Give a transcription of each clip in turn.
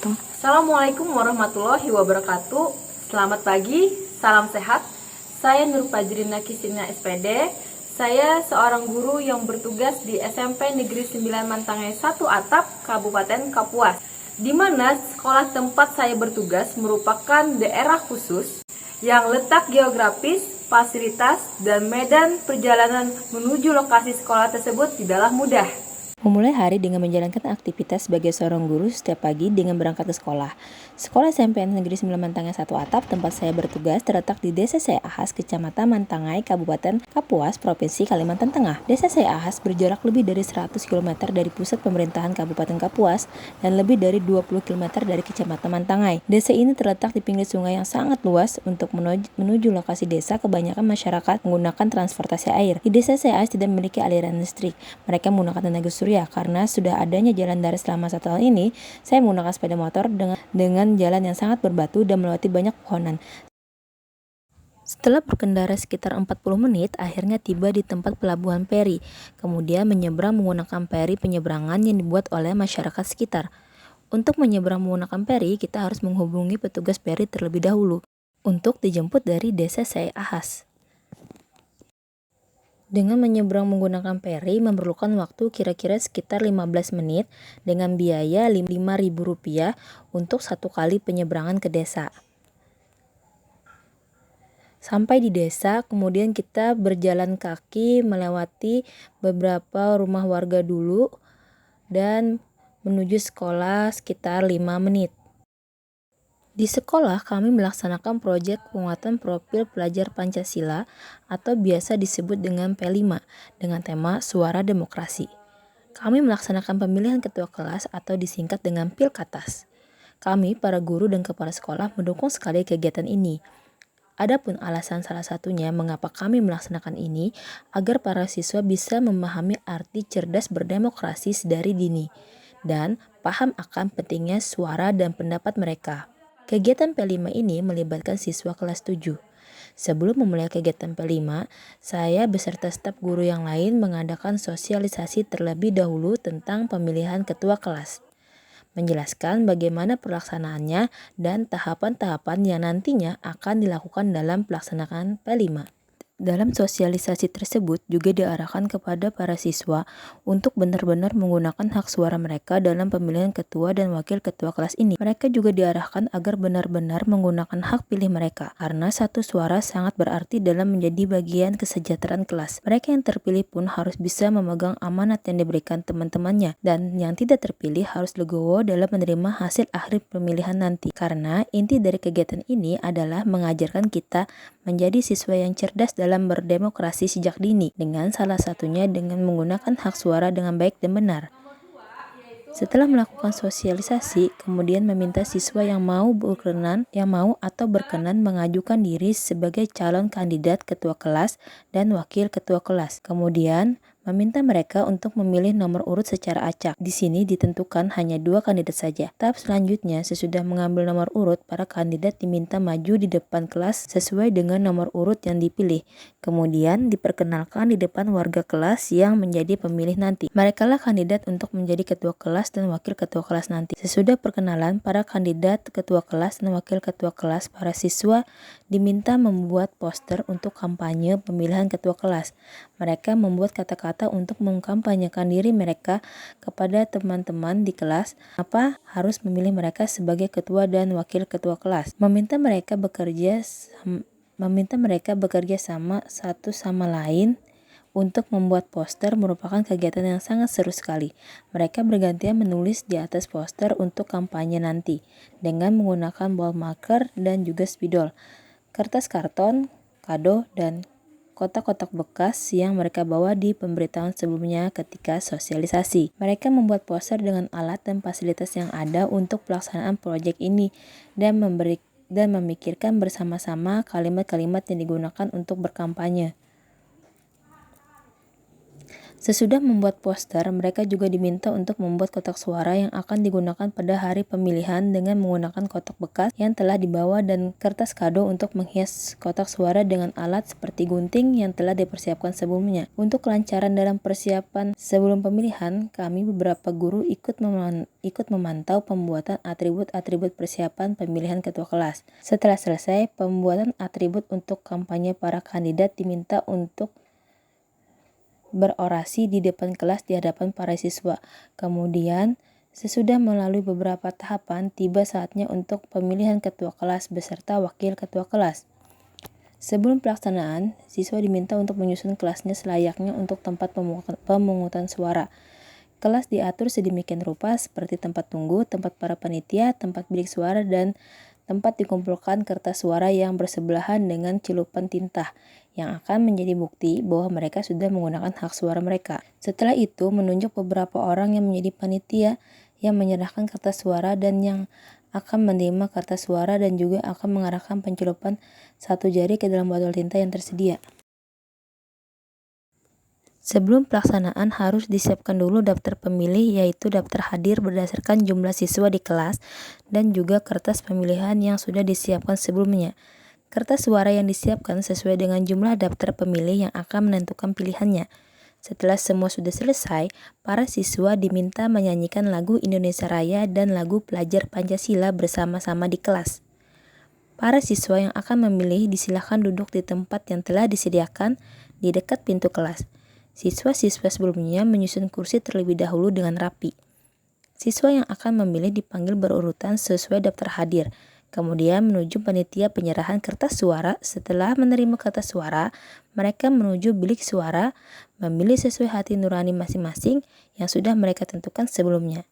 wabarakatuh. Assalamualaikum warahmatullahi wabarakatuh. Selamat pagi, salam sehat. Saya Nur Fajrina Kisina SPD. Saya seorang guru yang bertugas di SMP Negeri 9 Mantangai 1 Atap, Kabupaten Kapuas. Di mana sekolah tempat saya bertugas merupakan daerah khusus yang letak geografis, fasilitas, dan medan perjalanan menuju lokasi sekolah tersebut tidaklah mudah. Memulai hari dengan menjalankan aktivitas sebagai seorang guru setiap pagi dengan berangkat ke sekolah. Sekolah SMP Negeri 9 Mantangai 1 Atap, tempat saya bertugas, terletak di Desa Seahas, Kecamatan Mantangai, Kabupaten Kapuas, Provinsi Kalimantan Tengah. Desa Seahas berjarak lebih dari 100 km dari pusat pemerintahan Kabupaten Kapuas dan lebih dari 20 km dari Kecamatan Mantangai. Desa ini terletak di pinggir sungai yang sangat luas. Untuk menuju lokasi desa, kebanyakan masyarakat menggunakan transportasi air. Di Desa Seahas tidak memiliki aliran listrik. Mereka menggunakan tenaga surya. Karena sudah adanya jalan darat selama 1 tahun ini, saya menggunakan sepeda motor dengan jalan yang sangat berbatu dan melewati banyak pohonan. Setelah berkendara sekitar 40 menit, akhirnya tiba di tempat pelabuhan feri. Kemudian menyeberang menggunakan feri penyeberangan yang dibuat oleh masyarakat sekitar. Untuk menyeberang menggunakan feri, kita harus menghubungi petugas feri terlebih dahulu untuk dijemput dari Desa Seahas. Dengan menyeberang menggunakan feri memerlukan waktu kira-kira sekitar 15 menit dengan biaya Rp5.000 untuk 1 kali penyeberangan ke desa. Sampai di desa, kemudian kita berjalan kaki melewati beberapa rumah warga dulu dan menuju sekolah sekitar 5 menit. Di sekolah, kami melaksanakan proyek penguatan profil pelajar Pancasila atau biasa disebut dengan P5 dengan tema Suara Demokrasi. Kami melaksanakan pemilihan ketua kelas atau disingkat dengan Pilkatas. Kami, para guru dan kepala sekolah, mendukung sekali kegiatan ini. Adapun alasan salah satunya mengapa kami melaksanakan ini, agar para siswa bisa memahami arti cerdas berdemokrasi sedari dini dan paham akan pentingnya suara dan pendapat mereka. Kegiatan P5 ini melibatkan siswa kelas 7. Sebelum memulai kegiatan P5, saya beserta staf guru yang lain mengadakan sosialisasi terlebih dahulu tentang pemilihan ketua kelas, menjelaskan bagaimana pelaksanaannya dan tahapan-tahapan yang nantinya akan dilakukan dalam pelaksanaan P5. Dalam sosialisasi tersebut juga diarahkan kepada para siswa untuk benar-benar menggunakan hak suara mereka dalam pemilihan ketua dan wakil ketua kelas ini. Mereka juga diarahkan agar benar-benar menggunakan hak pilih mereka, karena satu suara sangat berarti dalam menjadi bagian kesejahteraan kelas. Mereka yang terpilih pun harus bisa memegang amanat yang diberikan teman-temannya, dan yang tidak terpilih harus legowo dalam menerima hasil akhir pemilihan nanti. Karena inti dari kegiatan ini adalah mengajarkan kita menjadi siswa yang cerdas dalam berdemokrasi sejak dini, dengan salah satunya dengan menggunakan hak suara dengan baik dan benar. Setelah melakukan sosialisasi, kemudian meminta siswa yang mau atau berkenan mengajukan diri sebagai calon kandidat ketua kelas dan wakil ketua kelas. Kemudian meminta mereka untuk memilih nomor urut secara acak. Di sini ditentukan hanya 2 kandidat saja. Tahap selanjutnya, sesudah mengambil nomor urut, para kandidat diminta maju di depan kelas sesuai dengan nomor urut yang dipilih. Kemudian diperkenalkan di depan warga kelas yang menjadi pemilih nanti. Merekalah kandidat untuk menjadi ketua kelas dan wakil ketua kelas nanti. Sesudah perkenalan para kandidat ketua kelas dan wakil ketua kelas, para siswa diminta membuat poster untuk kampanye pemilihan ketua kelas. Mereka membuat kata-kata untuk mengkampanyekan diri mereka kepada teman-teman di kelas, apa harus memilih mereka sebagai ketua dan wakil ketua kelas. Meminta mereka bekerja sama satu sama lain untuk membuat poster merupakan kegiatan yang sangat seru sekali. Mereka bergantian menulis di atas poster untuk kampanye nanti dengan menggunakan ball marker dan juga spidol, kertas karton, kado, dan kotak-kotak bekas yang mereka bawa di pemberitahuan sebelumnya ketika sosialisasi. Mereka membuat poster dengan alat dan fasilitas yang ada untuk pelaksanaan proyek ini dan memikirkan bersama-sama kalimat-kalimat yang digunakan untuk berkampanye. Sesudah membuat poster, mereka juga diminta untuk membuat kotak suara yang akan digunakan pada hari pemilihan dengan menggunakan kotak bekas yang telah dibawa dan kertas kado untuk menghias kotak suara dengan alat seperti gunting yang telah dipersiapkan sebelumnya. Untuk kelancaran dalam persiapan sebelum pemilihan, kami beberapa guru ikut memantau pembuatan atribut-atribut persiapan pemilihan ketua kelas. Setelah selesai, pembuatan atribut untuk kampanye para kandidat diminta untuk berorasi di depan kelas di hadapan para siswa. Kemudian, sesudah melalui beberapa tahapan, tiba saatnya untuk pemilihan ketua kelas beserta wakil ketua kelas. Sebelum pelaksanaan, siswa diminta untuk menyusun kelasnya selayaknya untuk tempat pemungutan suara. Kelas diatur sedemikian rupa seperti tempat tunggu, tempat para panitia, tempat bilik suara, dan tempat dikumpulkan kertas suara yang bersebelahan dengan celupan tinta yang akan menjadi bukti bahwa mereka sudah menggunakan hak suara mereka. Setelah itu, menunjuk beberapa orang yang menjadi panitia yang menyerahkan kertas suara dan yang akan menerima kertas suara dan juga akan mengarahkan pencelupan satu jari ke dalam botol tinta yang tersedia. Sebelum pelaksanaan harus disiapkan dulu daftar pemilih, yaitu daftar hadir berdasarkan jumlah siswa di kelas dan juga kertas pemilihan yang sudah disiapkan sebelumnya. Kertas suara yang disiapkan sesuai dengan jumlah daftar pemilih yang akan menentukan pilihannya. Setelah semua sudah selesai, para siswa diminta menyanyikan lagu Indonesia Raya dan lagu Pelajar Pancasila bersama-sama di kelas. Para siswa yang akan memilih disilahkan duduk di tempat yang telah disediakan di dekat pintu kelas. Siswa-siswa sebelumnya menyusun kursi terlebih dahulu dengan rapi. Siswa yang akan memilih dipanggil berurutan sesuai daftar hadir, kemudian menuju panitia penyerahan kertas suara. Setelah menerima kertas suara, mereka menuju bilik suara, memilih sesuai hati nurani masing-masing yang sudah mereka tentukan sebelumnya.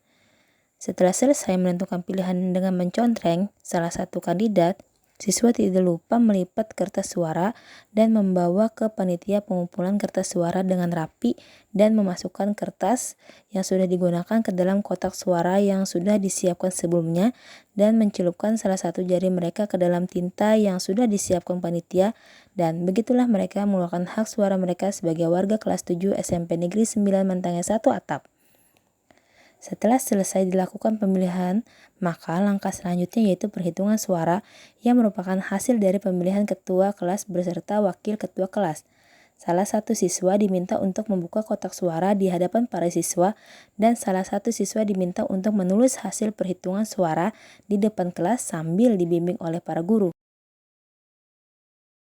Setelah selesai menentukan pilihan dengan mencontreng salah satu kandidat, siswa tidak lupa melipat kertas suara dan membawa ke panitia pengumpulan kertas suara dengan rapi dan memasukkan kertas yang sudah digunakan ke dalam kotak suara yang sudah disiapkan sebelumnya dan mencelupkan salah satu jari mereka ke dalam tinta yang sudah disiapkan panitia, dan begitulah mereka mengeluarkan hak suara mereka sebagai warga kelas 7 SMP Negeri 9 Mantanga 1 Atap. Setelah selesai dilakukan pemilihan, maka langkah selanjutnya yaitu perhitungan suara yang merupakan hasil dari pemilihan ketua kelas beserta wakil ketua kelas. Salah satu siswa diminta untuk membuka kotak suara di hadapan para siswa dan salah satu siswa diminta untuk menulis hasil perhitungan suara di depan kelas sambil dibimbing oleh para guru.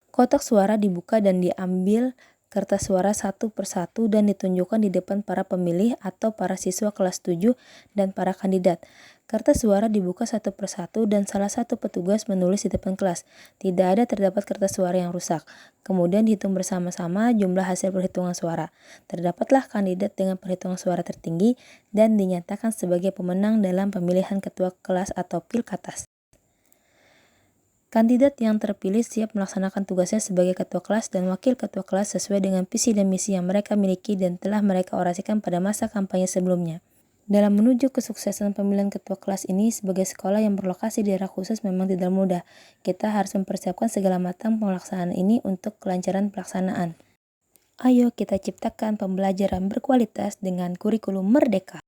Kotak suara dibuka dan diambil kertas suara satu persatu dan ditunjukkan di depan para pemilih atau para siswa kelas 7 dan para kandidat. Kertas suara dibuka satu persatu dan salah satu petugas menulis di depan kelas. Tidak ada terdapat kertas suara yang rusak. Kemudian dihitung bersama-sama jumlah hasil perhitungan suara. Terdapatlah kandidat dengan perhitungan suara tertinggi dan dinyatakan sebagai pemenang dalam pemilihan ketua kelas atau Pilkatas. Kandidat yang terpilih siap melaksanakan tugasnya sebagai ketua kelas dan wakil ketua kelas sesuai dengan visi dan misi yang mereka miliki dan telah mereka orasikan pada masa kampanye sebelumnya. Dalam menuju kesuksesan pemilihan ketua kelas ini sebagai sekolah yang berlokasi di daerah khusus memang tidak mudah. Kita harus mempersiapkan segala matang pelaksanaan ini untuk kelancaran pelaksanaan. Ayo kita ciptakan pembelajaran berkualitas dengan kurikulum merdeka.